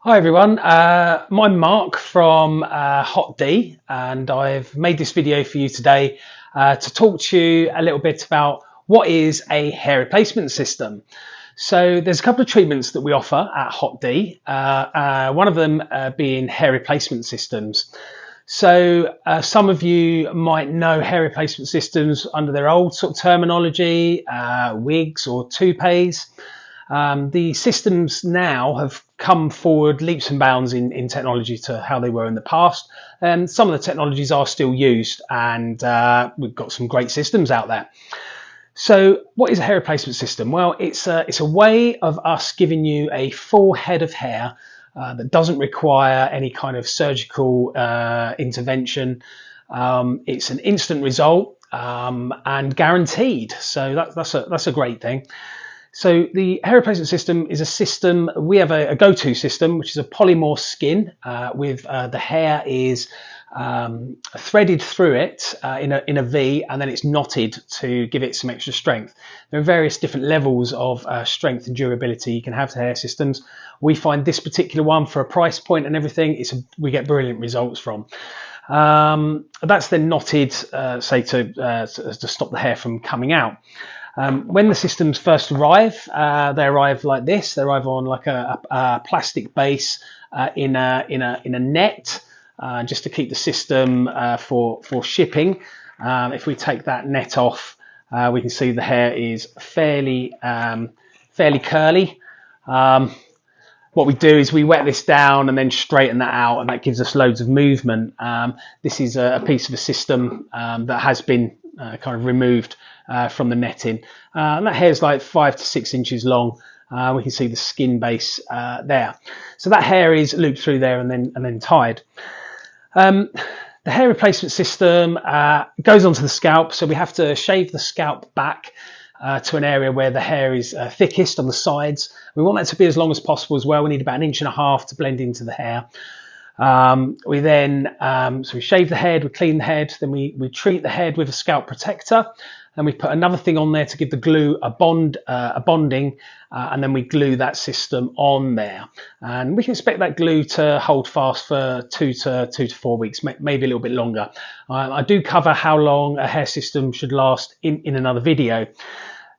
Hi everyone, I'm Mark from Hot D, and I've made this video for you today to talk to you a little bit about what is a hair replacement system. So there's a couple of treatments that we offer at Hot D, one of them being hair replacement systems. So some of you might know hair replacement systems under their old sort of terminology, wigs or toupees. The systems now have come forward leaps and bounds in technology to how they were in the past. And some of the technologies are still used, and we've got some great systems out there. So what is a hair replacement system? Well, it's a way of us giving you a full head of hair that doesn't require any kind of surgical intervention. It's an instant result and guaranteed. So that's a great thing. So the hair replacement system is a system. We have a go-to system, which is a polymorph skin with the hair is threaded through it in a V, and then it's knotted to give it some extra strength. There are various different levels of strength and durability you can have to hair systems. We find this particular one, for a price point and everything, we get brilliant results from. That's then knotted, say to stop the hair from coming out. When the systems first arrive, they arrive like this. They arrive on like a plastic base in a net, just to keep the system for shipping. If we take that net off, we can see the hair is fairly curly. What we do is we wet this down and then straighten that out, and that gives us loads of movement. This is a piece of a system that has been kind of removed from the netting, and that hair is like 5 to 6 inches long. We can see the skin base there. So that hair is looped through there and then tied. The hair replacement system goes onto the scalp, so we have to shave the scalp back to an area where the hair is thickest on the sides. We want that to be as long as possible as well. We need about 1.5 inches to blend into the hair. We then so we shave the head, we clean the head, then we treat the head with a scalp protector, and we put another thing on there to give the glue a bonding, and then we glue that system on there, and we can expect that glue to hold fast for 2 to 4 weeks, maybe a little bit longer. I do cover how long a hair system should last in another video.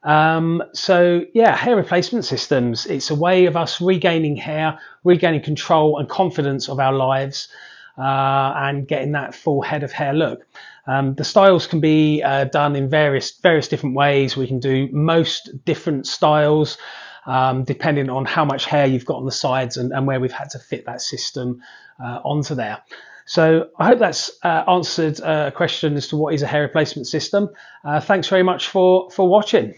So yeah, hair replacement systems, it's a way of us regaining hair, regaining control and confidence of our lives, and getting that full head of hair look. The styles can be done in various different ways. We can do most different styles depending on how much hair you've got on the sides and where we've had to fit that system onto there. So I hope that's answered a question as to what is a hair replacement system. Thanks very much for watching.